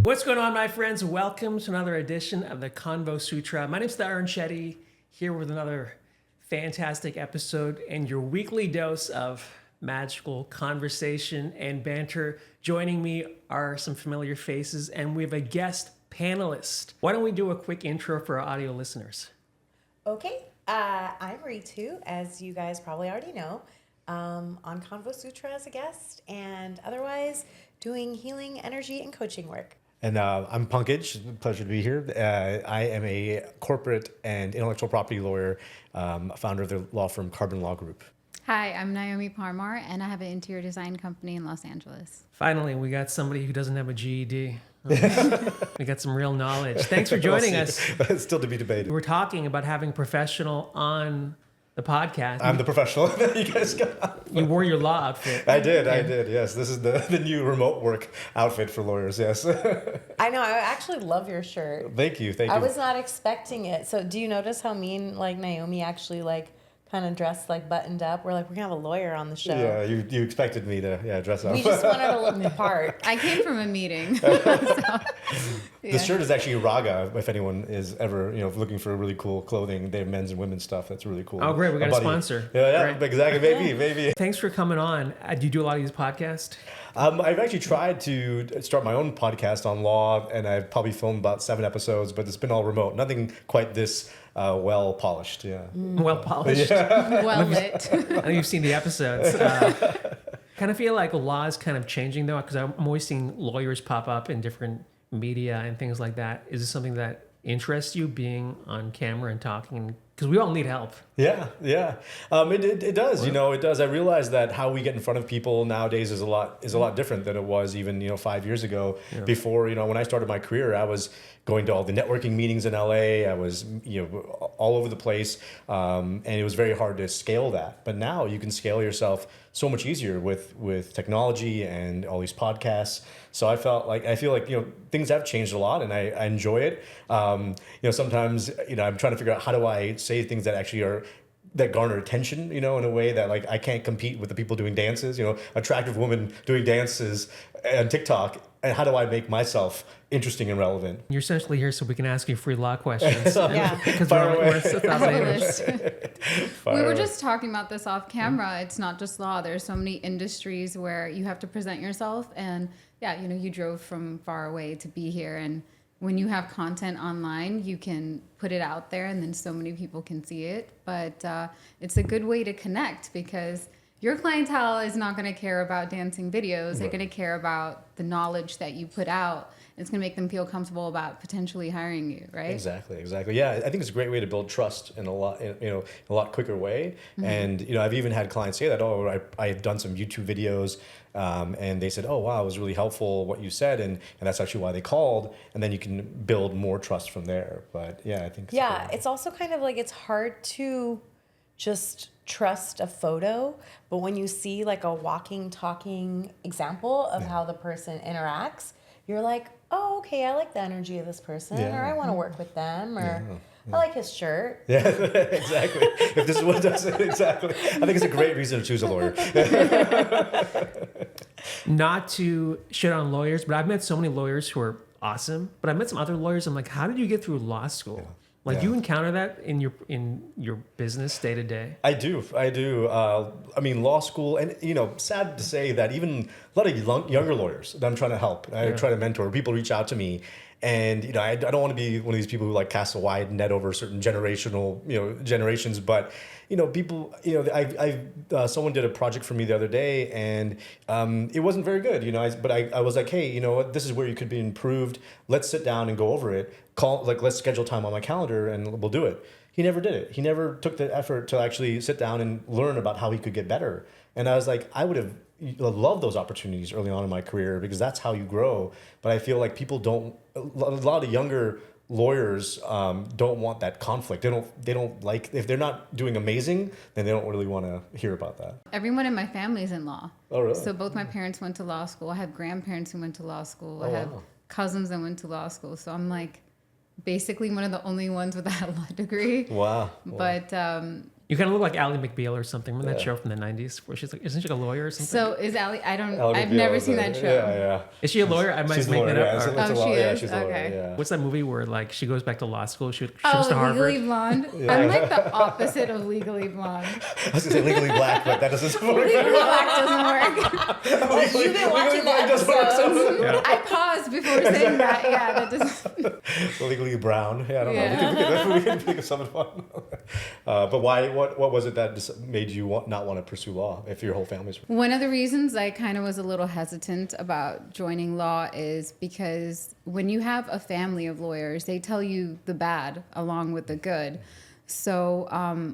What's going on, my friends? Welcome to another edition of the Convo Sutra. My name's Tarun Shetty, here with another fantastic episode and your weekly dose of magical conversation and banter. Joining me are some familiar faces, and we have a guest panelist. Why don't we do a quick intro for our audio listeners? Okay, I'm Ritu, as you guys probably already know, on Convo Sutra as a guest, and otherwise doing healing, energy, and coaching work. And I'm Pankaj. Pleasure to be here. I am a corporate and intellectual property lawyer, founder of the law firm Carbon Law Group. Hi, I'm Naomi Parmar, and I have an interior design company in Los Angeles. Finally, we got somebody who doesn't have a GED. We got some real knowledge. Thanks for joining us. It's still to be debated. We're talking about having a professional on the podcast. I'm the professional that you guys got. You wore your law outfit. I did, yes. This is the new remote work outfit for lawyers, yes. I know, I actually love your shirt. Thank you. I was not expecting it. So do you notice how Naomi actually kind of dressed buttoned up? We're gonna have a lawyer on the show. Yeah, you expected me to dress up. We just wanted to look the part. I came from a meeting. The shirt is actually Raga. If anyone is ever looking for really cool clothing, they have men's and women's stuff. That's really cool. Oh, great! We got a sponsor. Yeah, right. Exactly. Maybe. Thanks for coming on. Do you do a lot of these podcasts? I've actually tried to start my own podcast on law, and I've probably filmed about 7 episodes, but it's been all remote. Nothing quite this well polished. Yeah. Well polished. Yeah. Well lit. I know you've seen the episodes. Kind of feel like law is kind of changing though, because I'm always seeing lawyers pop up in different media and things like that. Is this something that interests you, being on camera and talking? Because we all need help. Yeah. It does. It does. I realize that how we get in front of people nowadays is a lot different than it was even 5 years ago. Yeah. Before when I started my career, I was going to all the networking meetings in LA. I was all over the place, and it was very hard to scale that. But now you can scale yourself so much easier with technology and all these podcasts. So I feel like things have changed a lot, and I enjoy it. Sometimes I'm trying to figure out how do I say things that actually that garner attention, in a way that I can't compete with the people doing dances, attractive women doing dances on TikTok. And how do I make myself interesting and relevant? You're essentially here so we can ask you free law questions. Yeah. Because we were just talking about this off camera. It's not just law. There's so many industries where you have to present yourself. And you drove from far away to be here. And when you have content online, you can put it out there and then so many people can see it. But it's a good way to connect because your clientele is not going to care about dancing videos. Right. They're going to care about the knowledge that you put out. It's going to make them feel comfortable about potentially hiring you, right? Exactly. Yeah, I think it's a great way to build trust in a lot quicker way. Mm-hmm. And I've even had clients say that, I've done some YouTube videos, and they said, oh wow, it was really helpful what you said, and that's actually why they called. And then you can build more trust from there. But yeah, I think it's also kind of it's hard to just trust a photo, but when you see a walking, talking example of how the person interacts, you're like, oh, okay, I like the energy of this person, or I want to work with them, or I like his shirt. Yeah, exactly. If this is what does it, exactly. I think it's a great reason to choose a lawyer. Not to shit on lawyers, but I've met so many lawyers who are awesome, but I've met some other lawyers, I'm like, how did you get through law school? Yeah. Do you encounter that in your business day to day? I do. Law school, and sad to say that even a lot of younger lawyers that I'm trying to help, I try to mentor. People reach out to me, and I don't want to be one of these people who cast a wide net over certain generations, but people, someone did a project for me the other day, and it wasn't very good, but I was like, hey, what, this is where you could be improved. Let's sit down and go over it. Let's schedule time on my calendar and we'll do it. He never did it. He never took the effort to actually sit down and learn about how he could get better. And I was like, I would have loved those opportunities early on in my career because that's how you grow. But I feel like people a lot of younger lawyers don't want that conflict. They don't like, if they're not doing amazing, then they don't really want to hear about that. Everyone in my family is in law. Oh, really? So both my parents went to law school. I have grandparents who went to law school. I have cousins that went to law school. So I'm basically one of the only ones with a law degree. Wow. But You kind of look like Ally McBeal or something. Remember that show from the 90s where she's like, isn't she like a lawyer or something? So is Ally? Ally I've McBeal never is seen that show. Yeah. Is she a lawyer? I might She's a make lawyer, that up. yeah. Or- Oh, she Yeah, is? she's a lawyer, Okay. yeah. What's that movie where like she goes back to law school? She goes to Oh, Harvard. Legally Blonde. I'm like the opposite of Legally Blonde. I was gonna say Legally Black, but that doesn't work. Legally Black doesn't work. You've been watching the doesn't work. episodes. I paused before saying that. Yeah, that doesn't. Legally Brown. Yeah, I don't Yeah. know. We can think of something fun. But why? What was it that made you not want to pursue law if your whole family's? One of the reasons I kind of was a little hesitant about joining law is because when you have a family of lawyers, they tell you the bad along with the good. So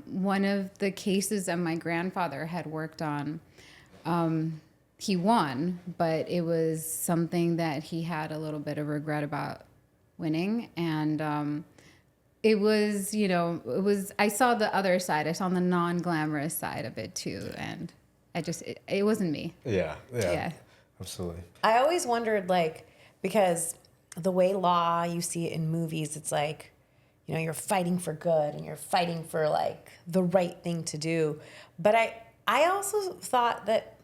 one of the cases that my grandfather had worked on, he won, but it was something that he had a little bit of regret about winning. And it was, I saw the other side. I saw the non-glamorous side of it too. And it wasn't me. Yeah. Yeah. Absolutely. I always wondered, like, because the way law, you see it in movies, it's like, you're fighting for good and you're fighting for like the right thing to do. But I also thought that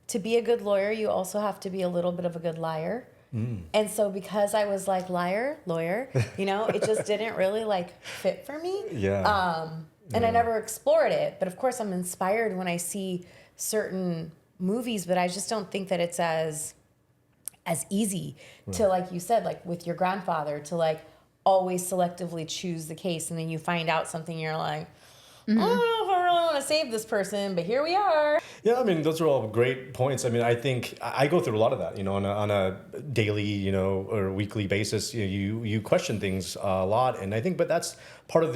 to be a good lawyer, you also have to be a little bit of a good liar. And so because I was like lawyer, it just didn't really like fit for me. Yeah. And I never explored it. But of course I'm inspired when I see certain movies, but I just don't think that it's as easy to, like you said, like with your grandfather, to like always selectively choose the case, and then you find out something, you're like, I don't know if I really want to save this person, but here we are. Yeah, I mean, those are all great points. I mean, I think I go through a lot of that, on a daily, or weekly basis. You question things a lot, and I think, but that's part of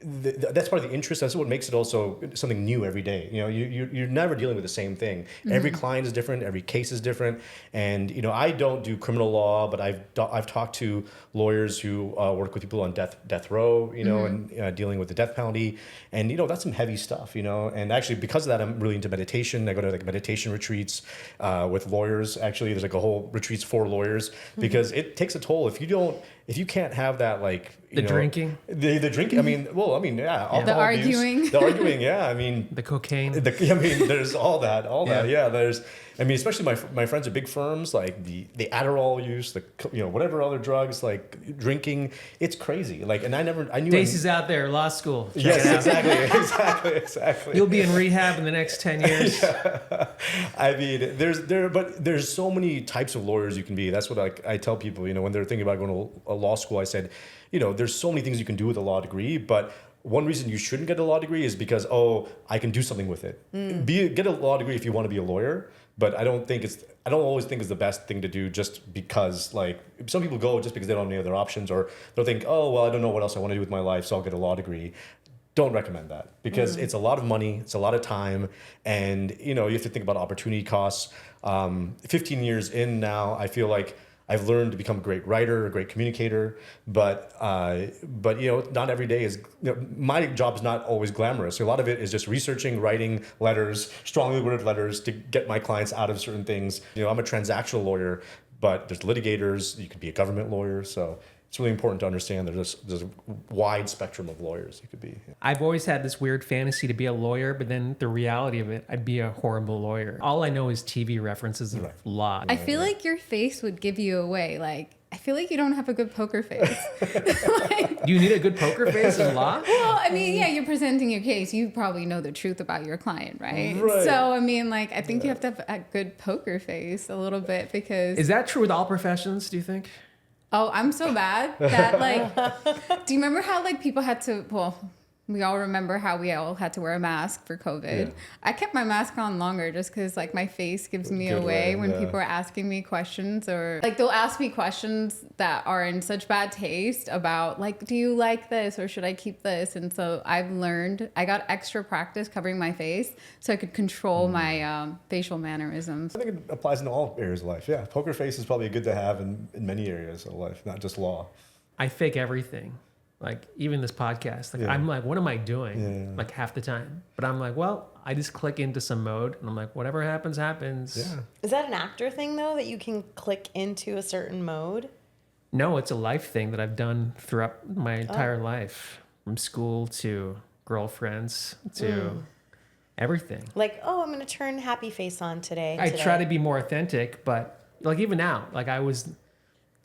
that's part of the interest. That's what makes it also something new every day. You're never dealing with the same thing. Every client is different. Every case is different. And I don't do criminal law, but I've talked to lawyers who work with people on death row, and dealing with the death penalty. And that's some heavy stuff. And actually, because of that, I'm really into meditation. I go to like meditation retreats with lawyers. Actually, there's like a whole retreats for lawyers because it takes a toll if you can't have that, like The drinking. The drinking. I mean, yeah. The arguing. The arguing, yeah. I mean, The cocaine. there's all that. Yeah. There's, especially my friends at big firms, like the Adderall use, whatever other drugs, like drinking. It's crazy. Like, and I knew. Desi's out there, law school. Check Yes, it out. exactly. You'll be in rehab in the next 10 years. Yeah. I mean, there's so many types of lawyers you can be. That's what I tell people, when they're thinking about going to a law school. I said, there's so many things you can do with a law degree, but one reason you shouldn't get a law degree is because, I can do something with it. Get a law degree if you want to be a lawyer, but I don't always think it's the best thing to do just because, like, some people go just because they don't have any other options, or they'll think, I don't know what else I want to do with my life, so I'll get a law degree. Don't recommend that because it's a lot of money, it's a lot of time, and you have to think about opportunity costs. 15 years in now, I feel like I've learned to become a great writer, a great communicator, but not every day is. My job is not always glamorous. A lot of it is just researching, writing letters, strongly worded letters to get my clients out of certain things. I'm a transactional lawyer, but there's litigators. You could be a government lawyer, so it's really important to understand there's a wide spectrum of lawyers you could be. I've always had this weird fantasy to be a lawyer, but then the reality of it, I'd be a horrible lawyer. All I know is TV references of law. I feel like your face would give you away. Like, I feel like you don't have a good poker face. Do you need a good poker face in law? Well, I mean, yeah, you're presenting your case. You probably know the truth about your client, right? Right. So, I mean, like, I think you have to have a good poker face a little bit because... Is that true with all professions, do you think? Oh, I'm so bad that, like, do you remember how, like, people had to, we all remember how we all had to wear a mask for COVID. Yeah. I kept my mask on longer just because, like, my face gives me Good away way, when yeah. people are asking me questions, or like they'll ask me questions that are in such bad taste about, like, do you like this or should I keep this? And so I've learned, I got extra practice covering my face so I could control my facial mannerisms. I think it applies in all areas of life. Yeah, poker face is probably good to have in many areas of life, not just law. I fake everything. Like, even this podcast, like, Yeah. I'm like, what am I doing? Yeah. Like, half the time. But I'm like, well, I just click into some mode, and I'm like, whatever happens, happens. Yeah. Is that an actor thing, though, that you can click into a certain mode? No, it's a life thing that I've done throughout my entire life, from school to girlfriends to everything. Like, oh, I'm going to turn happy face on today. I try to be more authentic, but like even now, like I wasn't,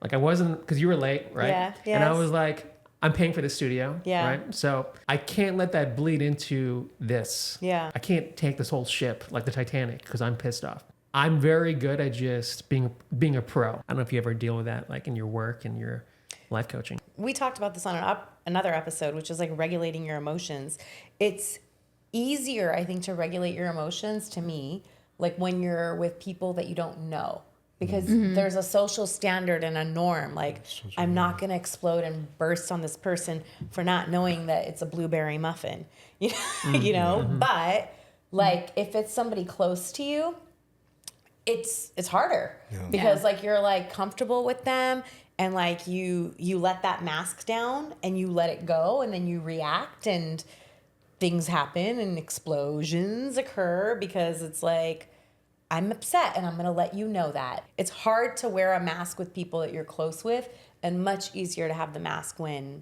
because you were late, right? Yeah. Yes. And I was like, I'm paying for the studio, Yeah. right? So I can't let that bleed into this. Yeah. I can't take this whole ship like the Titanic because I'm pissed off. I'm very good at just being a pro. I don't know if you ever deal with that, like in your work and your life coaching. We talked about this on another episode, which is like regulating your emotions. It's easier, I think, to regulate your emotions to me, like when you're with people that you don't know. Because there's a social standard and a norm. Like, I'm not going to explode and burst on this person for not knowing that it's a blueberry muffin, you know? But like, if it's somebody close to you, it's harder because like you're like comfortable with them and like you let that mask down and you let it go and then you react and things happen and explosions occur because it's like, I'm upset and I'm going to let you know that. It's hard to wear a mask with people that you're close with and much easier to have the mask when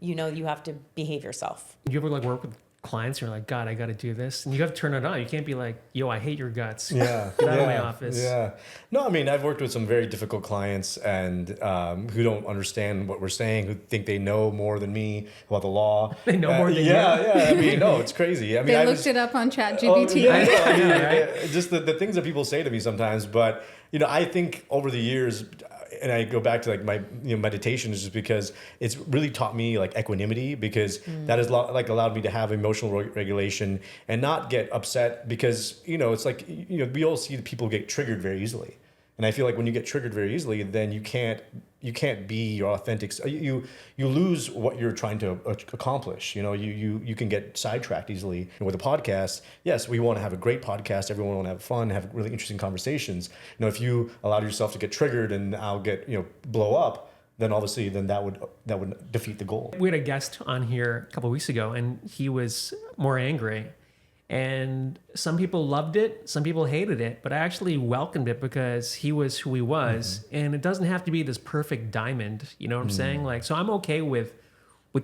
you know you have to behave yourself. You ever like work with clients and you're like, God, I got to do this. And you have to turn it on. You can't be like, yo, I hate your guts. Yeah. Get out of my office. Yeah. No, I mean, I've worked with some very difficult clients and who don't understand what we're saying, who think they know more than me about the law. They know more than you. Yeah. I mean, no, it's crazy. I mean, They looked it up on ChatGPT. Just the things that people say to me sometimes. But, you know, I think over the years, and I go back to like my meditation is just because it's really taught me like equanimity because that has like allowed me to have emotional regulation and not get upset because it's like we all see people get triggered very easily, and I feel like when you get triggered very easily, then you can't be your authentic. You lose what you're trying to accomplish. You can get sidetracked easily. And with a podcast, yes, we want to have a great podcast. Everyone want to have fun, have really interesting conversations. If you allowed yourself to get triggered and I'll get blow up, then obviously that would defeat the goal. We had a guest on here a couple of weeks ago, and he was more angry. And some people loved it, some people hated it, but I actually welcomed it because he was who he was. And it doesn't have to be this perfect diamond, you know what I'm saying? Like, so I'm okay with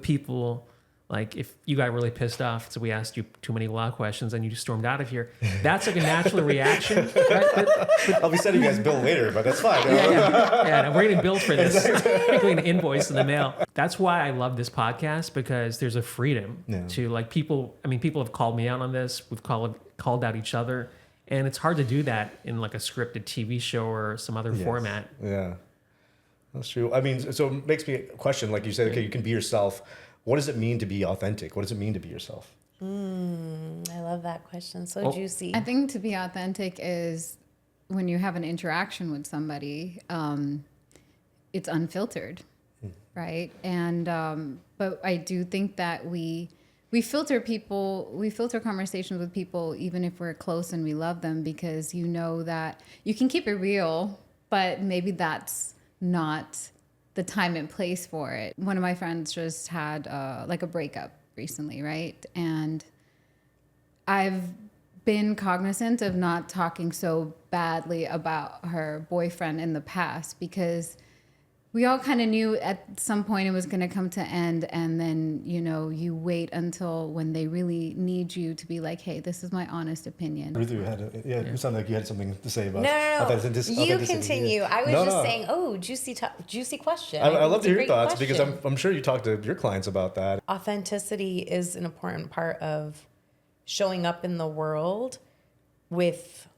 people, like if you got really pissed off, so we asked you too many law questions and you just stormed out of here. That's like a natural reaction, right? But I'll be sending you guys a bill later, but that's fine. Yeah, we're getting billed for this. We're getting an invoice in the mail. That's why I love this podcast because there's a freedom to like people. I mean, people have called me out on this. We've called out each other, and it's hard to do that in like a scripted TV show or some other format. Yeah, that's true. I mean, so it makes me question, like you said, okay, you can be yourself. What does it mean to be authentic? What does it mean to be yourself? I love that question. So juicy. I think to be authentic is when you have an interaction with somebody, it's unfiltered, right? And but I do think that we filter conversations with people, even if we're close and we love them, because that you can keep it real, but maybe that's not the time and place for it. One of my friends just had like a breakup recently, right? And I've been cognizant of not talking so badly about her boyfriend in the past because we all kind of knew at some point it was going to come to end, and then you wait until when they really need you to be like, hey, this is my honest opinion. Ritu you sound like you had something to say about No. authenticity. You continue. I was saying, juicy question. I love to hear your thoughts question. because I'm sure you talk to your clients about that. Authenticity is an important part of showing up in the world with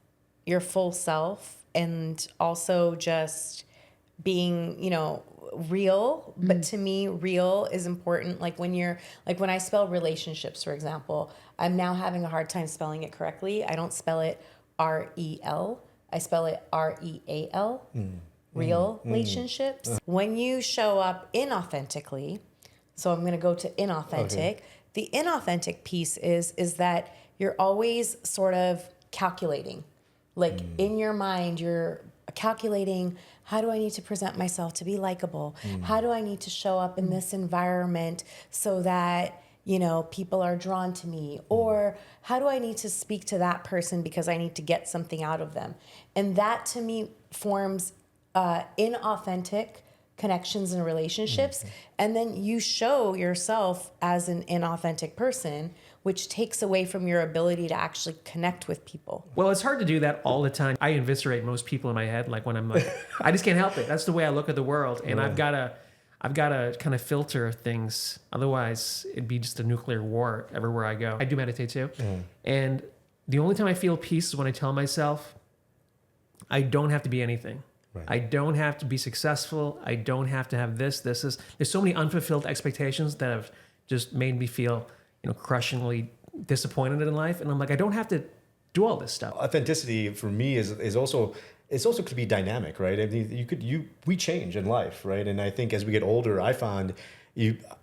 your full self, and also just being, real. But to me, real is important. Like when I spell relationships, for example, I'm now having a hard time spelling it correctly. I don't spell it R-E-L. I spell it R-E-A-L. Real relationships. When you show up inauthentically, so I'm going to go to inauthentic. Okay. The inauthentic piece is that you're always sort of calculating. Like in your mind, you're calculating, how do I need to present myself to be likable? How do I need to show up in this environment so that, people are drawn to me? Or how do I need to speak to that person because I need to get something out of them? And that to me forms inauthentic connections and relationships. And then you show yourself as an inauthentic person, which takes away from your ability to actually connect with people. Well, it's hard to do that all the time. I eviscerate most people in my head. Like when I'm like, I just can't help it. That's the way I look at the world. And I've got to kind of filter things. Otherwise, it'd be just a nuclear war everywhere I go. I do meditate too. And the only time I feel peace is when I tell myself, I don't have to be anything. Right. I don't have to be successful. I don't have to have this. There's so many unfulfilled expectations that have just made me feel, crushingly disappointed in life. And I'm like, I don't have to do all this stuff. Authenticity for me is also, it's also could be dynamic, right? I mean, we change in life, right? And I think as we get older, I found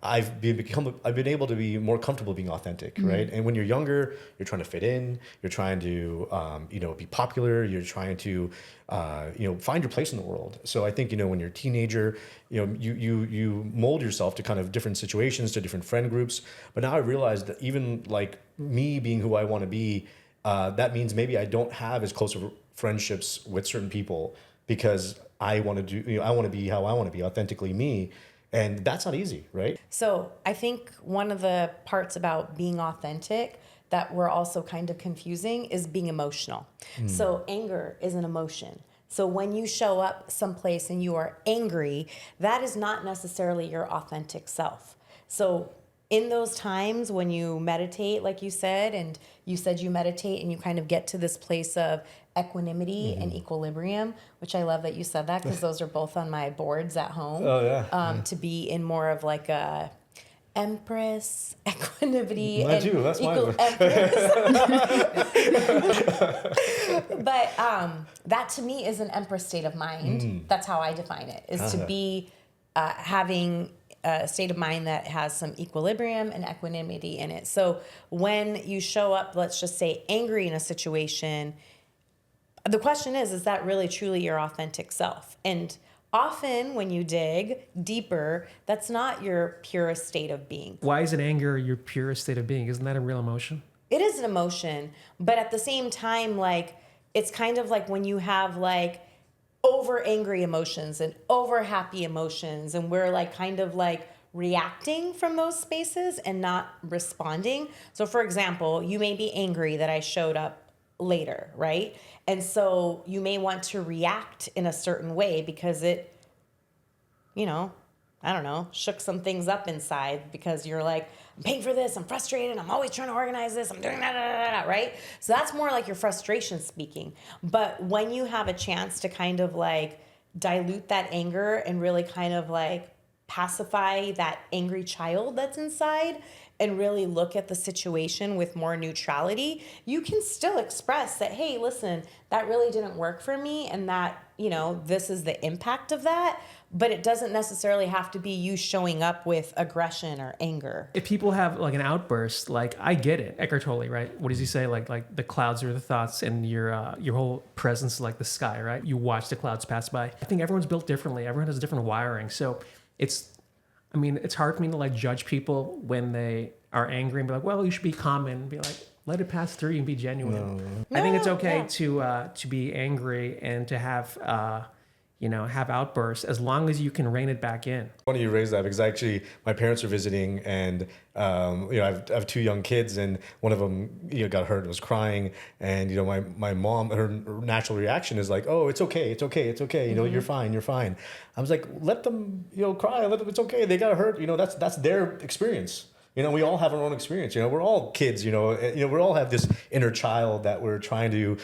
I've been able to be more comfortable being authentic, right? And when you're younger, you're trying to fit in, you're trying to be popular, you're trying to find your place in the world. So I think when you're a teenager, you mold yourself to kind of different situations, to different friend groups. But now I realize that even like me being who I want to be, that means maybe I don't have as close of friendships with certain people because I want to do I want to be how I want to be, authentically me. And that's not easy, right? So I think one of the parts about being authentic that we're also kind of confusing is being emotional. So anger is an emotion. So when you show up someplace and you are angry, that is not necessarily your authentic self. So in those times when you meditate, like you said, and you said you meditate and you kind of get to this place of equanimity and equilibrium, which I love that you said that because those are both on my boards at home. Oh, yeah. To be in more of like a empress, equanimity, I and do. That's mine. But that to me is an empress state of mind. That's how I define it, is to be having a state of mind that has some equilibrium and equanimity in it. So when you show up, let's just say angry in a situation, the question is that really truly your authentic self? And often when you dig deeper, that's not your purest state of being. Why is it anger your purest state of being? Isn't that a real emotion? It is an emotion, but at the same time, like, it's kind of like when you have like over angry emotions and over happy emotions, and we're like kind of like reacting from those spaces and not responding. So for example, you may be angry that I showed up later, right? And so you may want to react in a certain way because it, I don't know, shook some things up inside because you're like, I'm paying for this, I'm frustrated, I'm always trying to organize this, I'm doing that, right? So that's more like your frustration speaking. But when you have a chance to kind of like dilute that anger and really kind of like pacify that angry child that's inside and really look at the situation with more neutrality, you can still express that, hey, listen, that really didn't work for me, and that, this is the impact of that. But it doesn't necessarily have to be you showing up with aggression or anger. If people have like an outburst, like I get it, Eckhart Tolle, right? What does he say? Like the clouds are the thoughts, and your whole presence is like the sky, right? You watch the clouds pass by. I think everyone's built differently. Everyone has different wiring. So it's hard for me to like judge people when they are angry and be like, well, you should be calm and be like, let it pass through and be genuine. I think it's okay to be angry and to have have outbursts as long as you can rein it back in. Funny you raise that because actually my parents are visiting, and I have two young kids, and one of them got hurt and was crying, and my mom, her natural reaction is like, oh, it's okay, you're fine. I was like, let them cry, let them, it's okay, they got hurt, that's their experience. We all have our own experience. We're all kids. We all have this inner child that we're trying to,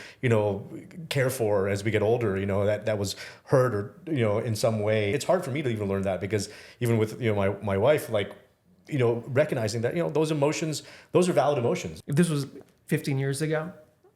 care for as we get older. That was hurt or in some way. It's hard for me to even learn that because even with my wife, like recognizing that those emotions, those are valid emotions. If this was 15 years ago,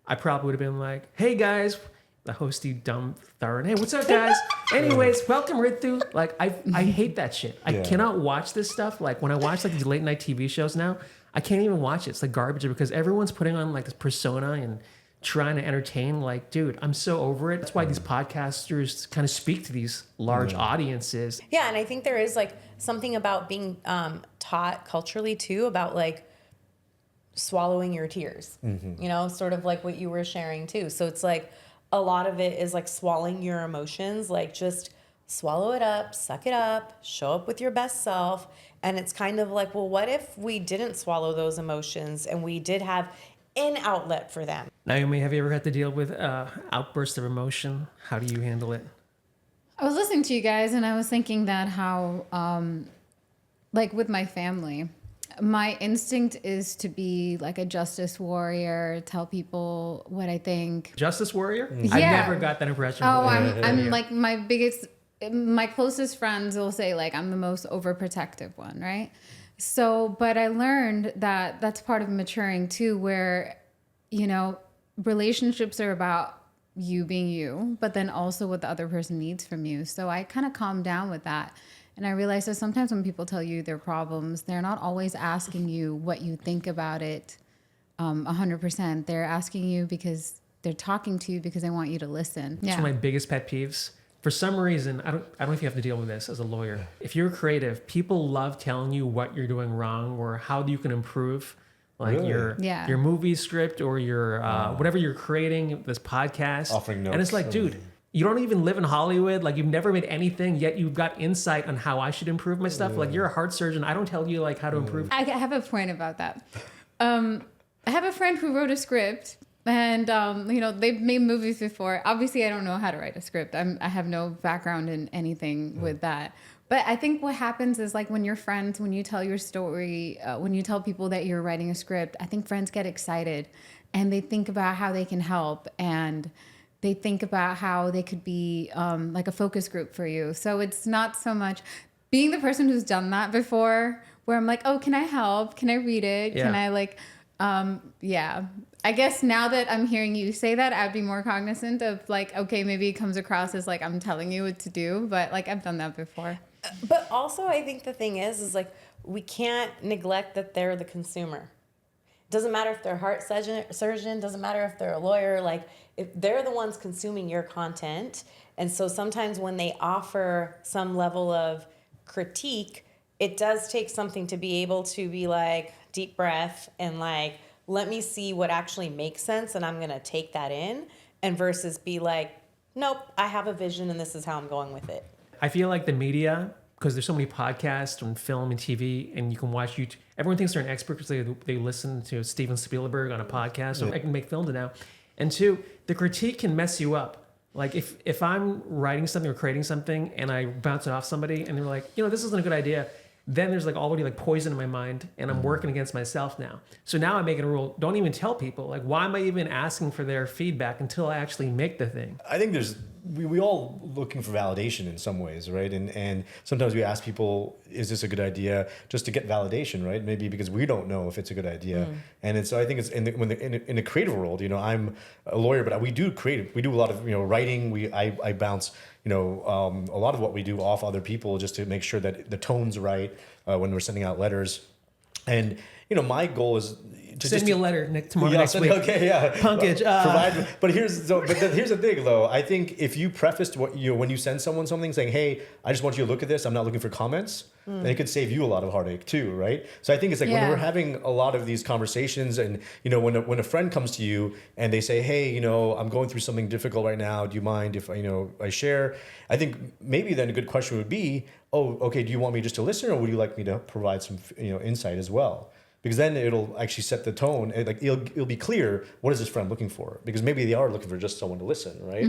I probably would have been like, "Hey guys." The hosty dumb Tarun. Hey, what's up, guys? Anyways, welcome, Ritu. Like, I hate that shit. I cannot watch this stuff. Like, when I watch like these late night TV shows now, I can't even watch it. It's like garbage because everyone's putting on like this persona and trying to entertain. Like, dude, I'm so over it. That's why these podcasters kind of speak to these large audiences. Yeah, and I think there is like something about being taught culturally too about like swallowing your tears. Sort of like what you were sharing too. So it's like, a lot of it is like swallowing your emotions, like just swallow it up, suck it up, show up with your best self. And it's kind of like, well, what if we didn't swallow those emotions and we did have an outlet for them? Naomi, have you ever had to deal with outbursts of emotion? How do you handle it? I was listening to you guys and I was thinking that how, like with my family, my instinct is to be like a justice warrior, tell people what I think. Justice warrior? Yeah. I never got that impression. Oh, I'm like my closest friends will say like I'm the most overprotective one, right? So, but I learned that that's part of maturing too, where, you know, relationships are about you being you, but then also what the other person needs from you. So I kind of calmed down with that. And I realized that sometimes when people tell you their problems, they're not always asking you what you think about it 100%. They're asking you because they're talking to you because they want you to listen. It's one of my biggest pet peeves. For some reason, I don't know if you have to deal with this as a lawyer. If you're creative, people love telling you what you're doing wrong or how you can improve. Like your movie script or your whatever you're creating, this podcast. Offering notes. And it's like, dude, you don't even live in Hollywood. Like, you've never made anything, yet you've got insight on how I should improve my stuff. Like, you're a heart surgeon. I don't tell you like how to improve. I have a point about that. I have a friend who wrote a script, and you know, they've made movies before. Obviously, I don't know how to write a script. I have no background in anything with that. But I think what happens is like when you're friends, when you tell your story, when you tell people that you're writing a script, I think friends get excited and they think about how they can help, and they think about how they could be like a focus group for you. So it's not so much being the person who's done that before, where I'm like, oh, can I help? Can I read it? Yeah. Can I like, I guess now that I'm hearing you say that, I'd be more cognizant of like, okay, maybe it comes across as like I'm telling you what to do, but like I've done that before. But also, I think the thing is like we can't neglect that they're the consumer. Doesn't matter if they're a heart surgeon, doesn't matter if they're a lawyer, like if they're the ones consuming your content. And so sometimes when they offer some level of critique, it does take something to be able to be like, deep breath and like, let me see what actually makes sense and I'm going to take that in, and versus be like, nope, I have a vision and this is how I'm going with it. I feel like the media, because there's so many podcasts and film and TV, and you can watch YouTube. Everyone thinks they're an expert because they listen to Steven Spielberg on a podcast, so I can make films now. And two, the critique can mess you up. Like if I'm writing something or creating something and I bounce it off somebody and they're like, you know, this isn't a good idea, then there's like already like poison in my mind and I'm working against myself now. So now I'm making a rule, don't even tell people. Like, why am I even asking for their feedback until I actually make the thing? I think we all looking for validation in some ways, right? And sometimes we ask people, is this a good idea? Just to get validation, right? Maybe because we don't know if it's a good idea. And so I think it's in the creative world, you know, I'm a lawyer, but we do creative. We do a lot of, you know, writing. I bounce, you know, a lot of what we do off other people just to make sure that the tone's right when we're sending out letters. And, you know, my goal is to send me a letter next week. Okay, yeah. Pankaj. But here's the thing, though. I think if you prefaced when you send someone something saying, "Hey, I just want you to look at this. I'm not looking for comments," then it could save you a lot of heartache too, right? So I think it's like when we're having a lot of these conversations, and you know, when a friend comes to you and they say, "Hey, you know, I'm going through something difficult right now. Do you mind if I share?" I think maybe then a good question would be, "Oh, okay. Do you want me just to listen, or would you like me to provide some insight as well?" Because then it'll actually set the tone. Like it'll be clear, what is this friend looking for? Because maybe they are looking for just someone to listen, right?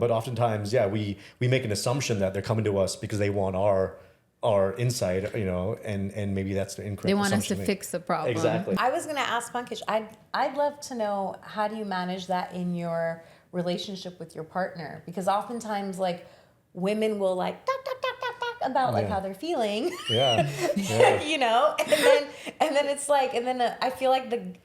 But oftentimes, we make an assumption that they're coming to us because they want our insight, you know, and maybe that's the incorrect. They want us assumption to fix the problem. Exactly. I was going to ask Pankaj, I'd love to know, how do you manage that in your relationship with your partner? Because oftentimes, like, women will like talk about like how they're feeling, you know, and then it's like, and then I feel like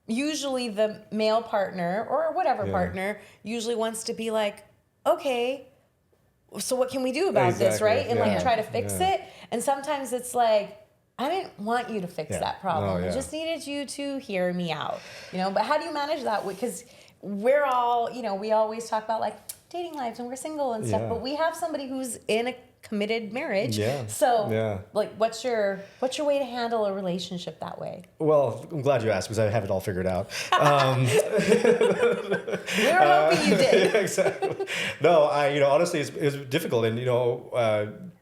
usually the male partner or whatever partner usually wants to be like, okay, so what can we do about this, right? And like try to fix it. And sometimes it's like, I didn't want you to fix that problem. I just needed you to hear me out, you know. But how do you manage that? Because we're all, you know, we always talk about like dating lives and we're single and stuff, but we have somebody who's in a committed marriage. Yeah. So like, what's your way to handle a relationship that way? Well, I'm glad you asked because I have it all figured out. We were hoping you did. Yeah, exactly. No, honestly, it's difficult. And,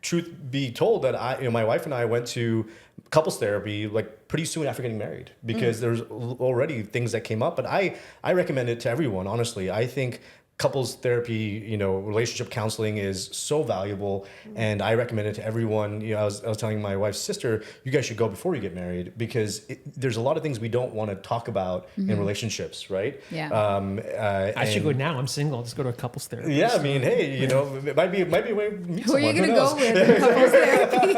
truth be told that my wife and I went to couples therapy like pretty soon after getting married because there's already things that came up. But I recommend it to everyone, honestly. I think couples therapy, relationship counseling is so valuable, and I recommend it to everyone. I was telling my wife's sister, you guys should go before you get married because there's a lot of things we don't want to talk about in relationships, right? Yeah. I should go now. I'm single. Just go to a couples therapy. Yeah, I mean, hey, it might be a way to meet Who someone. are you going to go with in couples therapy?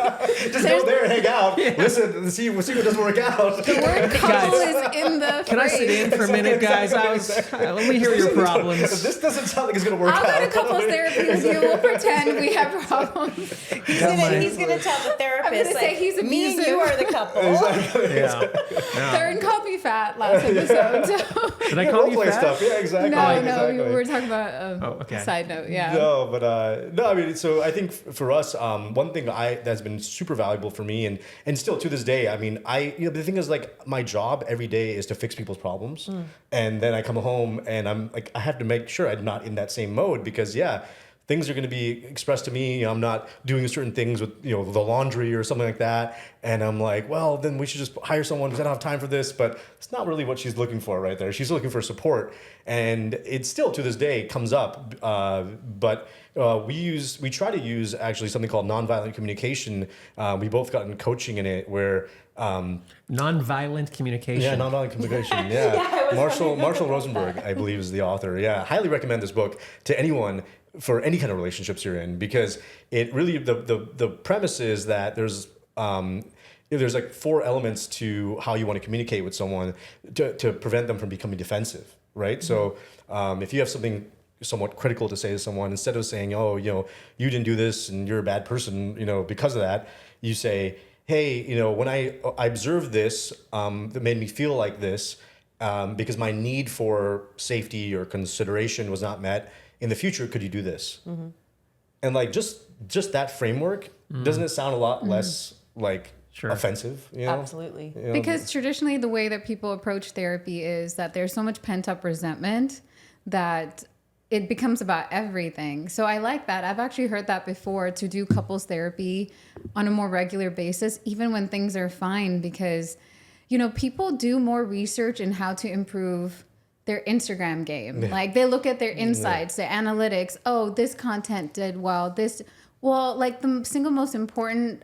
Just go there and hang out. Yeah. Listen, see what doesn't work out. The word couple is in the Can I sit in for a minute, guys? Let me hear your problems. This doesn't sound like it's going to work out. I'll go to couples therapy with you. We'll pretend we have problems. He's gonna tell the therapist, I'm gonna say he's me and abusive. you are the couple. Yeah. Tarun called me fat last episode. So. Did I call you fat? Stuff. Yeah, exactly. No, exactly. we were talking about okay. side note. Yeah. No, but no, I mean, so I think for us, one thing that's been super valuable for me, and still to this day, I mean, the thing is, like, my job every day is to fix people's problems, and then I come home and I'm like, I have to make sure I'm not in that same mode because things are going to be expressed to me. I'm not doing certain things with the laundry or something like that, and I'm like, well, then we should just hire someone because I don't have time for this. But it's not really what she's looking for right there. She's looking for support, and it still to this day comes up. But we try to use actually something called nonviolent communication. We both gotten coaching in it where. Nonviolent communication. Yeah, nonviolent communication. Yeah, Marshall Rosenberg, I believe, is the author. Yeah, highly recommend this book to anyone for any kind of relationships you're in because it really the premise is that there's like 4 elements to how you want to communicate with someone to prevent them from becoming defensive, right? So if you have something somewhat critical to say to someone, instead of saying, oh, you didn't do this and you're a bad person, because of that, you say, hey, when I observed this, that made me feel like this because my need for safety or consideration was not met. In the future, could you do this? Mm-hmm. And like just that framework, doesn't it sound a lot less like offensive? Absolutely. Because traditionally, the way that people approach therapy is that there's so much pent up resentment that it becomes about everything. So I like that. I've actually heard that before, to do couples therapy on a more regular basis, even when things are fine, because, people do more research in how to improve their Instagram game. Yeah. Like they look at their insights, their analytics. Oh, this content did well. Like the single most important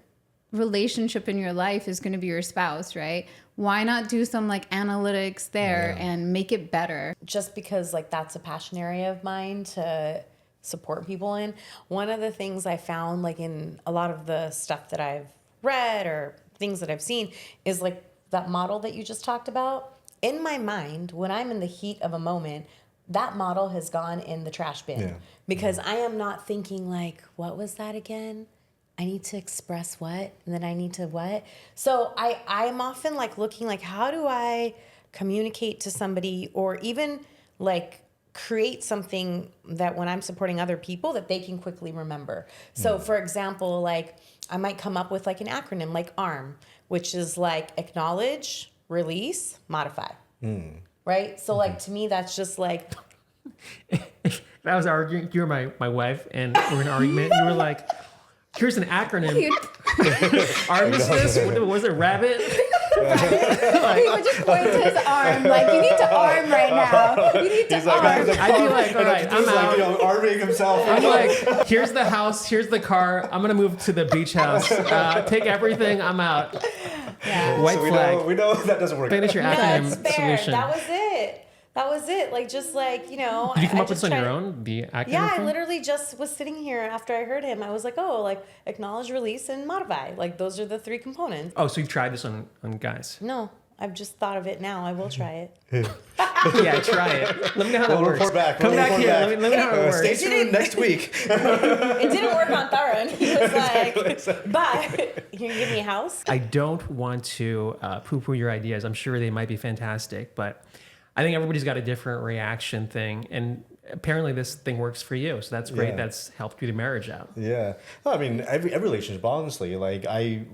relationship in your life is going to be your spouse, right? Why not do some like analytics there and make it better? Just because like that's a passion area of mine to support people in. One of the things I found like in a lot of the stuff that I've read or things that I've seen is like that model that you just talked about. In my mind, when I'm in the heat of a moment, that model has gone in the trash bin because I am not thinking like, what was that again? I need to express what? And then I need to what? So I'm often like looking like, how do I communicate to somebody or even like create something that when I'm supporting other people that they can quickly remember. So for example, like I might come up with like an acronym like ARM, which is like acknowledge, release, modify. Right? So like to me, that's just like. If I was arguing, you were my wife and we're in an argument, and you were like, here's an acronym. Armistice? What was it, rabbit? He would just point to his arm, like, you need to arm right now. You need to arm. I'd be like, all right, I'm out. Arming himself. I'm like, here's the house, here's the car. I'm gonna move to the beach house. Take everything. I'm out. Yeah. White flag. We know that doesn't work. Finish your acronym solution. That was it. Like, just like, Did you come up with this on your own? The acronym? Yeah, I thing? literally just was sitting here after I heard him. I was like, oh, like acknowledge, release, and modify. Like those are the 3 components. Oh, so you've tried this on guys? No, I've just thought of it now. I will try it. Yeah, try it. Let me know how that works. Report back. Come back here. Let me know how it works. Stay tuned next week. It didn't work on Tarun. He was like, but can you give me a house? I don't want to poo-poo your ideas. I'm sure they might be fantastic, but I think everybody's got a different reaction thing. And apparently this thing works for you. So that's great. That's helped you the marriage out. Yeah. I mean, every relationship, honestly, like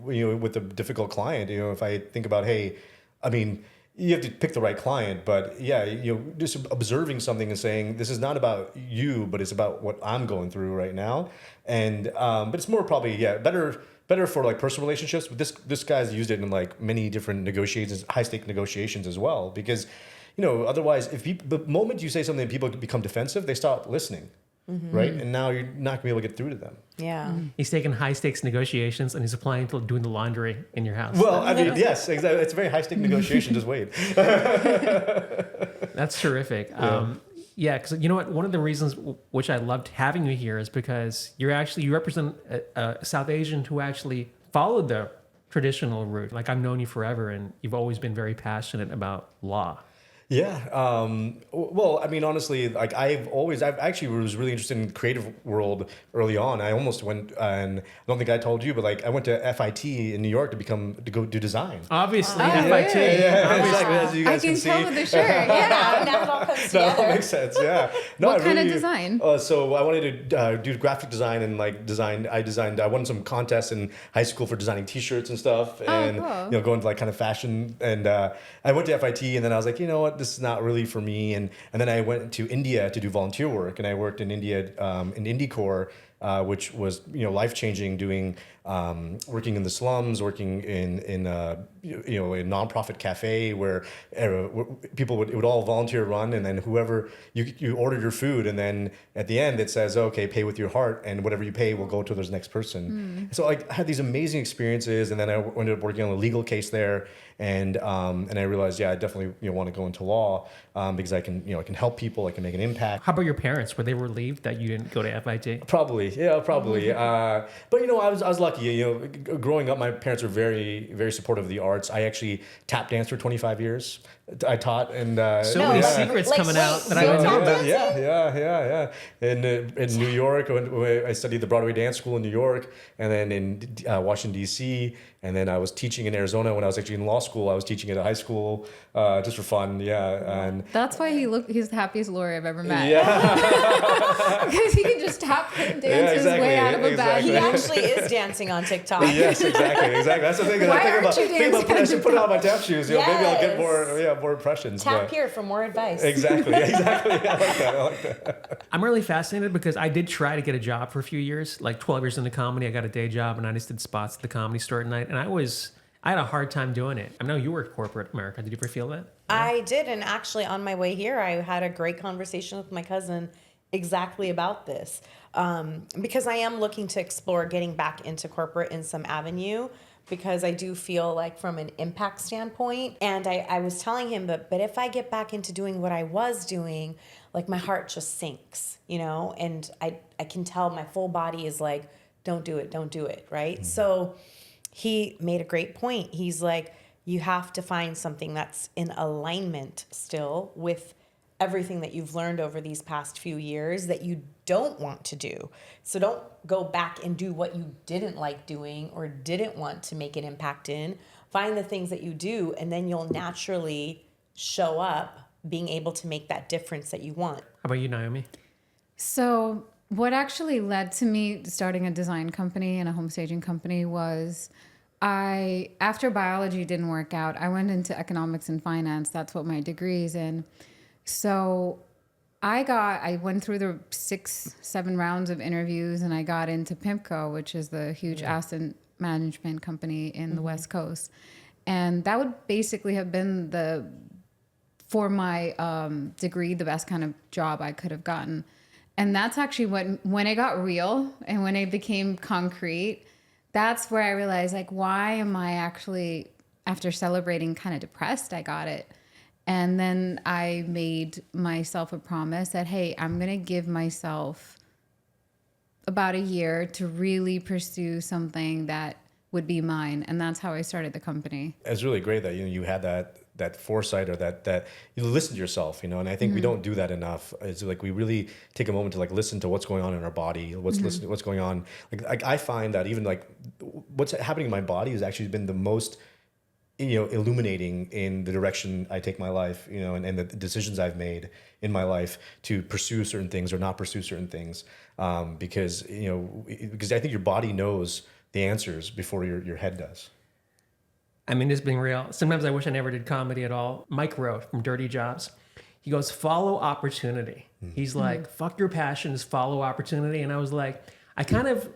with a difficult client, if I think about, hey, I mean, you have to pick the right client, but just observing something and saying, this is not about you, but it's about what I'm going through right now. And, but it's more probably, better for like personal relationships. But this guy's used it in like many different negotiations, high stake negotiations as well, because otherwise, the moment you say something and people become defensive, they stop listening, right? And now you're not gonna be able to get through to them. Yeah. He's taking high stakes negotiations and he's applying to doing the laundry in your house. Well, I mean, yes, exactly. It's a very high stake negotiation. Just wait. That's terrific. Because you know what? One of the reasons which I loved having you here is because you represent a South Asian who actually followed the traditional route. Like, I've known you forever, and you've always been very passionate about law. Yeah. Well, I mean, honestly, like I've actually was really interested in the creative world early on. I almost went, and I don't think I told you, but like I went to FIT in New York to go do design. Obviously, FIT. Exactly, as you guys I can see. tell with the shirt. Yeah. Now it all comes No, together. that makes sense. Yeah. No, What kind of design? So I wanted to do graphic design and I won some contests in high school for designing T-shirts and stuff, and cool. going to like kind of fashion. And I went to FIT, and then I was like, you know what, this is not really for me. And then I went to India to do volunteer work, and I worked in India in IndyCorps, which was life-changing, doing working in the slums, working in a nonprofit cafe where people would all volunteer run, and then whoever you ordered your food, and then at the end it says, okay, pay with your heart, and whatever you pay will go to the next person. So I had these amazing experiences, and then I ended up working on a legal case there, and I realized, I definitely want to go into law because I can I can help people, I can make an impact. How about your parents? Were they relieved that you didn't go to FIT? Probably. But I was lucky. Growing up, my parents were very, very supportive of the arts. I actually tap danced for 25 years. I taught, and many secrets coming out that I didn't know about. Yeah. In New York, I studied the Broadway Dance School in New York, and then in Washington D.C., and then I was teaching in Arizona when I was actually in law school. I was teaching at a high school just for fun. And That's why he's the happiest lawyer I've ever met. Yeah. Because he can just tap and dance his way out of a bag. He actually is dancing on TikTok. Yes, exactly. That's the thing. Why I aren't you think about I should put on my tap shoes. Maybe I'll get Yes. more impressions. Tap here for more advice. Exactly. I like that. I'm really fascinated because I did try to get a job for a few years, like 12 years into comedy. I got a day job and I just did spots at the Comedy Store at night. And I had a hard time doing it. I know you worked corporate America. Did you ever feel that? I did, and actually on my way here, I had a great conversation with my cousin exactly about this, because I am looking to explore getting back into corporate in some avenue, because I do feel like from an impact standpoint, and I was telling him, but if I get back into doing what I was doing, like my heart just sinks, and I can tell my full body is like, don't do it, right? Mm-hmm. So he made a great point. He's like, you have to find something that's in alignment still with everything that you've learned over these past few years that you don't want to do. So don't go back and do what you didn't like doing or didn't want to make an impact in. Find the things that you do, and then you'll naturally show up being able to make that difference that you want. How about you, Naomi? So what actually led to me starting a design company and a home staging company was after biology didn't work out, I went into economics and finance. That's what my degree is in. So I went through the 6-7 rounds of interviews, and I got into PIMCO, which is the huge asset management company in the West Coast. And that would basically have been for my degree, the best kind of job I could have gotten. And that's actually when it got real and when it became concrete, that's where I realized, like, why am I actually, after celebrating, kind of depressed? I got it. And then I made myself a promise that, hey, I'm going to give myself about a year to really pursue something that would be mine. And that's how I started the company. It's really great that you had that foresight, or that you listen to yourself, and I think we don't do that enough. It's like we really take a moment to like listen to what's going on in our body, what's going on. Like I find that even like what's happening in my body has actually been the most illuminating in the direction I take my life, and the decisions I've made in my life to pursue certain things or not pursue certain things. Because I think your body knows the answers before your head does. I mean, this being real, sometimes I wish I never did comedy at all. Mike Rowe from Dirty Jobs, he goes, follow opportunity. He's like, fuck your passions, follow opportunity. And I was like, I kind of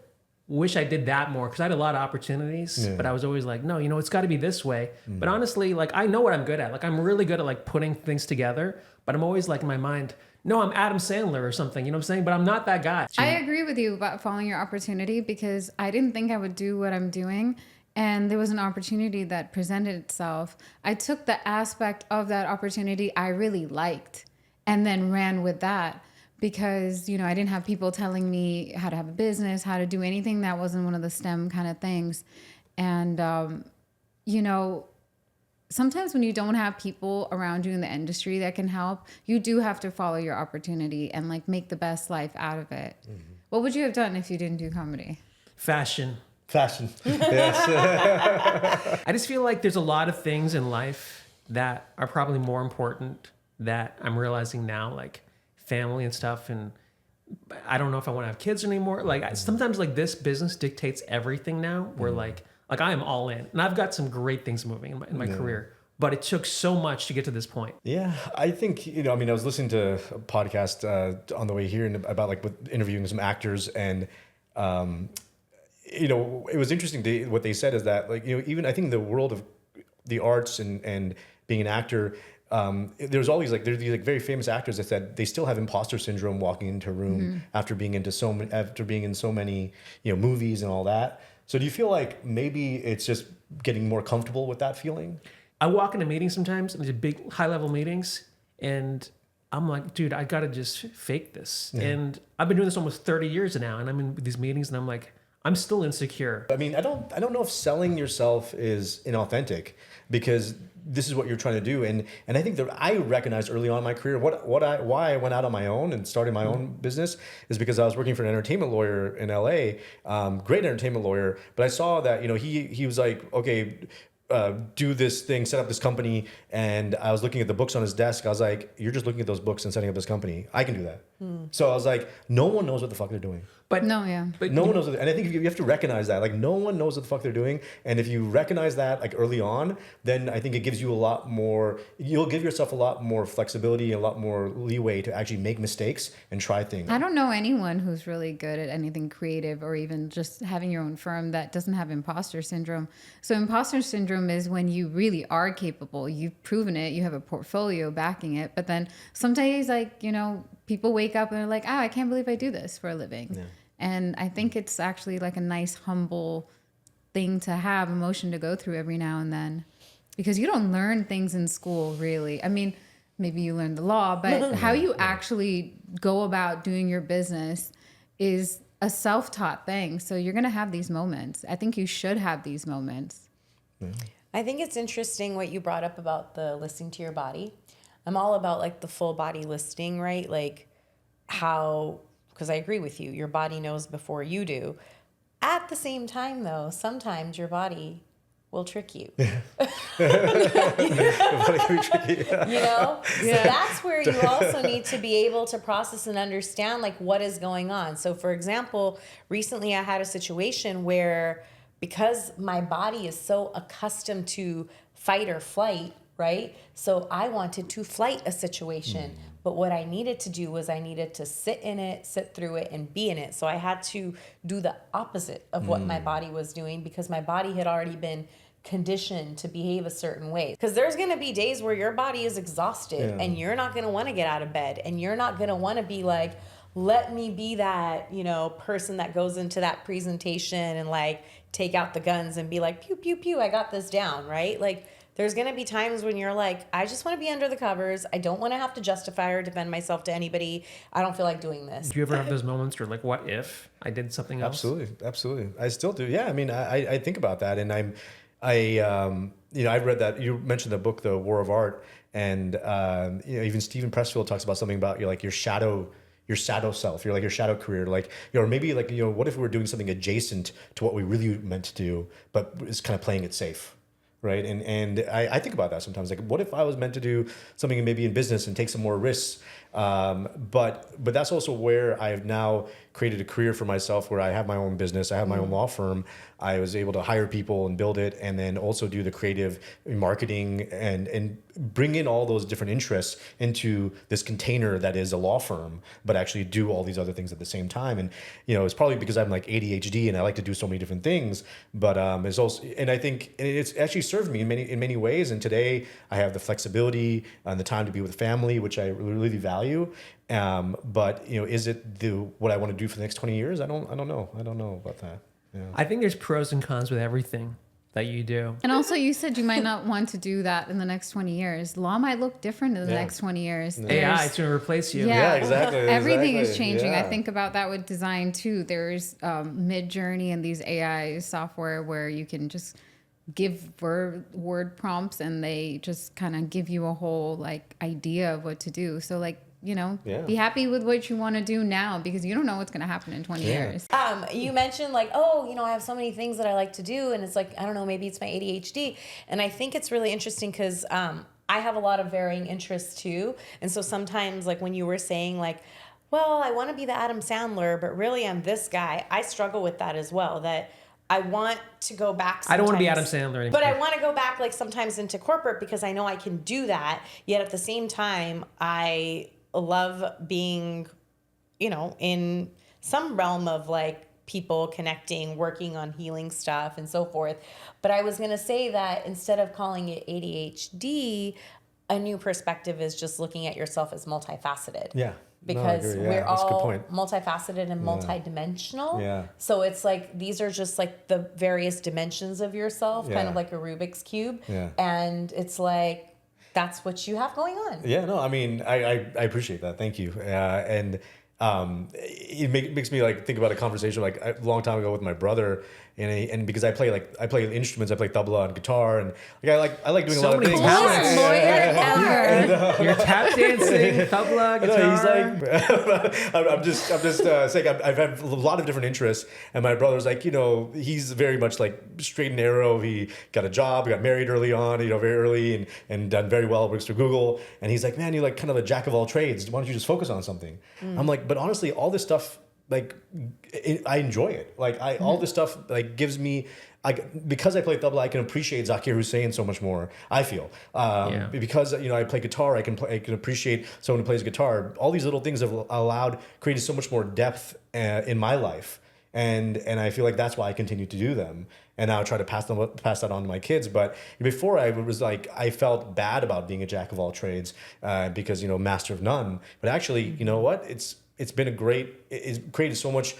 wish I did that more because I had a lot of opportunities, but I was always like, no, it's got to be this way. But honestly, like, I know what I'm good at. Like, I'm really good at like putting things together, but I'm always like in my mind, no, I'm Adam Sandler or something, you know what I'm saying? But I'm not that guy. I agree with you about following your opportunity because I didn't think I would do what I'm doing. And there was an opportunity that presented itself. I took the aspect of that opportunity I really liked and then ran with that because, I didn't have people telling me how to have a business, how to do anything that wasn't one of the STEM kind of things. And, sometimes when you don't have people around you in the industry that can help, you do have to follow your opportunity and like make the best life out of it. What would you have done if you didn't do comedy? Fashion. Yes. I just feel like there's a lot of things in life that are probably more important that I'm realizing now, like family and stuff. And I don't know if I want to have kids anymore. Like sometimes like this business dictates everything now where like I am all in and I've got some great things moving in my career, but it took so much to get to this point. Yeah. I think, I was listening to a podcast on the way here and about like with interviewing some actors and, it was interesting what they said is that like, even I think in the world of the arts and being an actor, there's always like, there's these like very famous actors that said they still have imposter syndrome walking into a room after being in so many, movies and all that. So do you feel like maybe it's just getting more comfortable with that feeling? I walk into meetings sometimes, these big high level meetings, and I'm like, dude, I gotta just fake this. Yeah. And I've been doing this almost 30 years now, and I'm in these meetings and I'm like, I'm still insecure. I mean, I don't know if selling yourself is inauthentic because this is what you're trying to do. And I think that I recognized early on in my career why I went out on my own and started my own business is because I was working for an entertainment lawyer in LA, great entertainment lawyer. But I saw that, he was like, okay, do this thing, set up this company. And I was looking at the books on his desk. I was like, you're just looking at those books and setting up this company. I can do that. So I was like, no one knows what the fuck they're doing. But no one knows. And I think you have to recognize that. Like, no one knows what the fuck they're doing. And if you recognize that, like, early on, then I think it gives you you'll give yourself a lot more flexibility, a lot more leeway to actually make mistakes and try things. I don't know anyone who's really good at anything creative or even just having your own firm that doesn't have imposter syndrome. So imposter syndrome is when you really are capable. You've proven it. You have a portfolio backing it. But then some days, like, people wake up and they're like, I can't believe I do this for a living. Yeah. And I think it's actually like a nice, humble thing to have, emotion to go through every now and then. Because you don't learn things in school, really. I mean, maybe you learn the law, but how you actually go about doing your business is a self-taught thing. So you're going to have these moments. I think you should have these moments. Yeah. I think it's interesting what you brought up about the listening to your body. I'm all about like the full body listening, right? Like how... Because I agree with you. Your body knows before you do. At the same time, though, sometimes your body will trick you. So that's where you also need to be able to process and understand like what is going on. So, for example, recently I had a situation where because my body is so accustomed to fight or flight, right? So I wanted to flight a situation. But what I needed to do was I needed to sit in it, sit through it, and be in it. So I had to do the opposite of what my body was doing because my body had already been conditioned to behave a certain way. Because there's going to be days where your body is exhausted and you're not going to want to get out of bed and you're not going to want to be like, let me be that, person that goes into that presentation and like take out the guns and be like, pew, pew, pew, I got this down, right? Like, there's going to be times when you're like, I just want to be under the covers. I don't want to have to justify or defend myself to anybody. I don't feel like doing this. Do you ever have those moments where like, what if I did something else? Absolutely. I still do. Yeah. I mean, I think about that and I read that you mentioned the book, The War of Art. And, even Stephen Pressfield talks about something about your shadow self, your shadow career, or maybe what if we were doing something adjacent to what we really meant to do, but it's kind of playing it safe. right? And I think about that sometimes. Like, what if I was meant to do something maybe in business and take some more risks? But that's also where I've now created a career for myself, where I have my own business, I have my own law firm. I was able to hire people and build it, and then also do the creative marketing and bring in all those different interests into this container that is a law firm, but actually do all these other things at the same time. And it's probably because I'm like ADHD and I like to do so many different things. But it's also, and I think it's actually served me in many ways. And today I have the flexibility and the time to be with family, which I really value. But is it what I want to do for the next 20 years? I don't know. I don't know about that. Yeah. I think there's pros and cons with everything that you do. And also, you said you might not want to do that in the next 20 years. Law might look different in the next 20 years. AI is going to replace you. Yeah, exactly. Everything is changing. Yeah. I think about that with design too. There's Mid-Journey and these AI software where you can just give word prompts and they just kind of give you a whole like idea of what to do. So like, be happy with what you want to do now, because you don't know what's going to happen in 20 years. You mentioned like, I have so many things that I like to do. And it's like, I don't know, maybe it's my ADHD. And I think it's really interesting because I have a lot of varying interests too. And so sometimes like when you were saying like, well, I want to be the Adam Sandler, but really I'm this guy. I struggle with that as well, that I want to go back. I don't want to be Adam Sandler anymore. But I want to go back like sometimes into corporate because I know I can do that. Yet at the same time, I love being, in some realm of like people connecting, working on healing stuff and so forth. But I was going to say that instead of calling it ADHD, a new perspective is just looking at yourself as multifaceted. Yeah. Because we're that's a good all point. multifaceted and multidimensional. Yeah. So it's like these are just like the various dimensions of yourself, kind of like a Rubik's Cube. Yeah. And it's like, that's what you have going on. Yeah, no, I mean, I appreciate that. Thank you. And it makes me like think about a conversation like a long time ago with my brother, and because I play instruments, I play tabla and guitar, and I like doing a lot of things. Talents. Lawyer ever. You're tap dancing, tabla, guitar. He's like, I'm just saying I've had a lot of different interests, and my brother's like, he's very much like straight and narrow. He got a job, got married early on, very early, and done very well, works for Google, and he's like, man, you're like kind of a jack of all trades. Why don't you just focus on something? I'm like, but honestly, all this stuff, like, I enjoy it. Like, all this stuff like gives me, because I play tabla, I can appreciate Zakir Hussain so much more. I feel because I play guitar, I can appreciate someone who plays guitar. All these little things have created so much more depth in my life, and I feel like that's why I continue to do them. And now I try to pass that on to my kids. But before I felt bad about being a jack of all trades because master of none. But actually, you know what? It's been it's created so much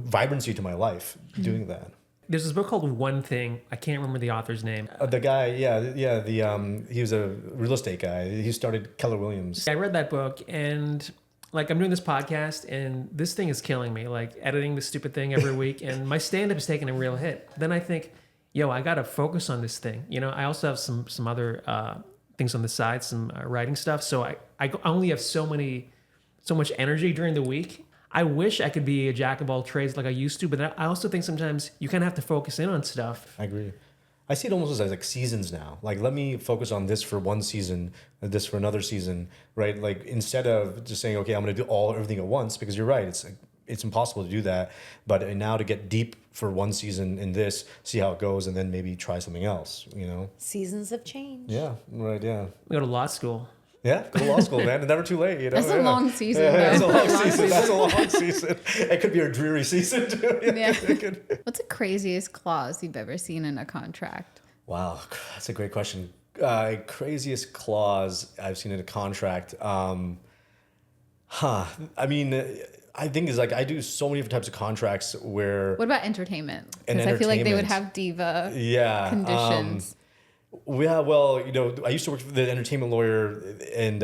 vibrancy to my life doing that. There's this book called One Thing. I can't remember the author's name. The guy, he was a real estate guy. He started Keller Williams. I read that book, and like I'm doing this podcast, and this thing is killing me. Like editing this stupid thing every week, and my stand-up is taking a real hit. Then I think, I gotta focus on this thing. I also have some other things on the side, some writing stuff. So I only have so much energy during the week. I wish I could be a jack of all trades like I used to, but I also think sometimes you kind of have to focus in on stuff. I agree. I see it almost as like seasons now. Like, let me focus on this for one season, this for another season, right? Like, instead of just saying, okay, I'm going to do everything at once, because you're right, it's impossible to do that. But now to get deep for one season in this, see how it goes, and then maybe try something else. Seasons of change. Yeah. Right. Yeah. Go to law school. Yeah, go to law school, man. It's never too late. That's a long season. That's a long season. That's a long season. It could be a dreary season too. Yeah. What's the craziest clause you've ever seen in a contract? Wow, that's a great question. Craziest clause I've seen in a contract. I mean, I think is like I do so many different types of contracts where. What about entertainment? Because I feel like they would have diva conditions. Yeah, well, I used to work for the entertainment lawyer, and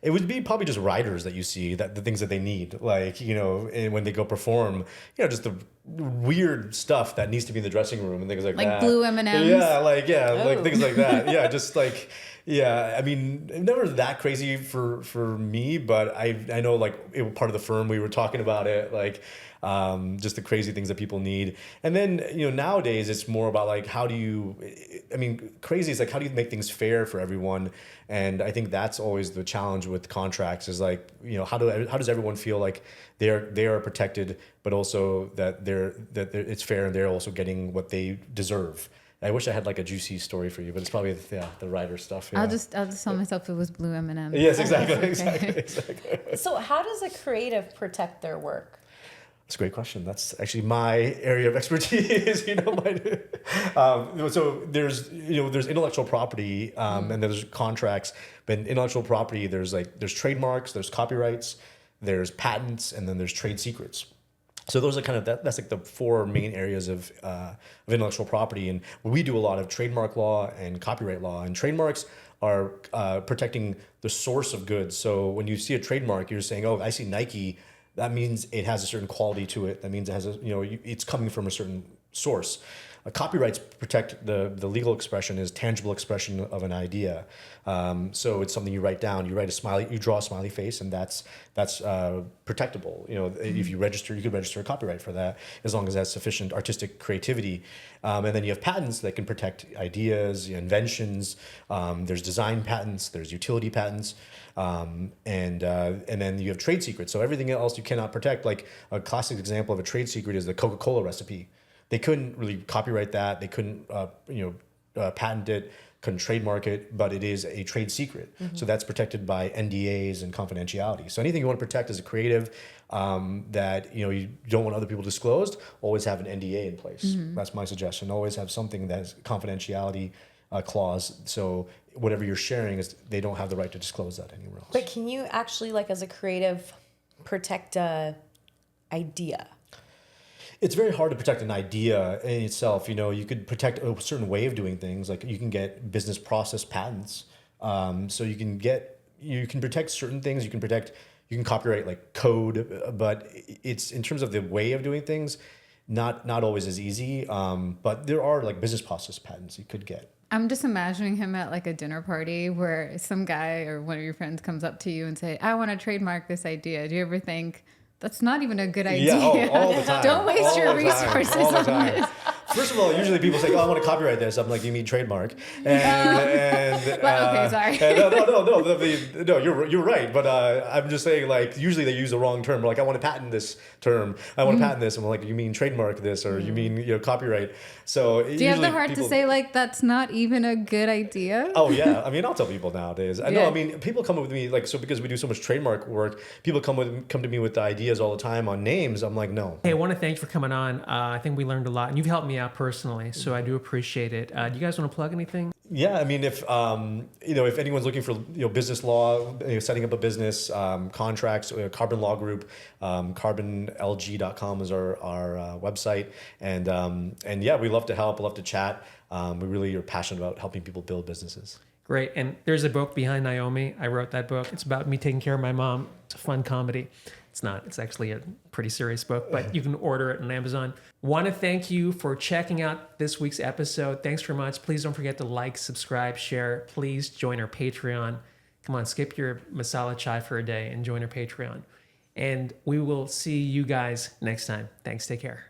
it would be probably just writers that you see, that the things that they need, like, and when they go perform, just the weird stuff that needs to be in the dressing room and things like that. Like blue M&Ms? Yeah, like things like that. Yeah, just like, Yeah, I mean, never that crazy for me, but I know like part of the firm we were talking about it, like just the crazy things that people need. And then nowadays it's more about like how do you, I mean, crazy is like how do you make things fair for everyone? And I think that's always the challenge with contracts is like how does everyone feel like they are protected, but also that it's fair and they're also getting what they deserve. I wish I had like a juicy story for you, but it's probably the writer stuff. Yeah. I'll just tell myself it was blue M&M. Yes, exactly, Okay. exactly. So how does a creative protect their work? That's a great question. That's actually my area of expertise. So there's intellectual property and there's contracts. But in intellectual property, there's trademarks, there's copyrights, there's patents, and then there's trade secrets. So those are kind of that's like the four main areas of intellectual property, and we do a lot of trademark law and copyright law. And trademarks are protecting the source of goods. So when you see a trademark, you're saying, "Oh, I see Nike." That means it has a certain quality to it. That means it has it's coming from a certain source. Copyrights protect the legal expression is tangible expression of an idea. So it's something you write down. You draw a smiley face, and that's protectable. If you register, you could register a copyright for that as long as it has sufficient artistic creativity. And then you have patents that can protect ideas, inventions. There's design patents. There's utility patents. And then you have trade secrets. So everything else you cannot protect. Like a classic example of a trade secret is the Coca-Cola recipe. They couldn't really copyright that. They couldn't, patent it, couldn't trademark it, but it is a trade secret. So that's protected by NDAs and confidentiality. So anything you want to protect as a creative that you don't want other people disclosed, always have an NDA in place. That's my suggestion. Always have something that has confidentiality clause. So whatever you're sharing is they don't have the right to disclose that anywhere else. But can you actually, like as a creative, protect a idea? It's very hard to protect an idea in itself. You could protect a certain way of doing things. Like you can get business process patents. So you can protect certain things. You can copyright like code, but it's in terms of the way of doing things, not always as easy. But there are like business process patents you could get. I'm just imagining him at like a dinner party where some guy or one of your friends comes up to you and say, "I want to trademark this idea." Do you ever think, that's not even a good idea? Yeah, all the time. Don't waste your resources on this. First of all, usually people say, "Oh, I want to copyright this." I'm like, "You mean trademark?" And Well, okay, sorry. No, you're right. But I'm just saying, like, usually they use the wrong term. Like, I want to patent this term. I want to patent this. And I'm like, "You mean trademark this, or you mean copyright?" So do you have the heart to say like that's not even a good idea? Oh yeah, I mean, I'll tell people nowadays. I know. I mean, people come up with me like, so because we do so much trademark work, people come to me with ideas all the time on names. I'm like, no. Hey, I want to thank you for coming on. I think we learned a lot, and you've helped me out personally, so I do appreciate it. Do you guys want to plug anything? Yeah, I mean, if anyone's looking for business law, setting up a business, contracts, Carbon Law Group, carbonlg.com is our website, and yeah, we love to help, love to chat. We really are passionate about helping people build businesses. Great, and there's a book behind Naomi. I wrote that book. It's about me taking care of my mom. It's a fun comedy. It's not. It's actually a pretty serious book, but you can order it on Amazon. Want to thank you for checking out this week's episode. Thanks very much. Please don't forget to like, subscribe, share. Please join our Patreon. Come on, skip your masala chai for a day and join our Patreon. And we will see you guys next time. Thanks. Take care.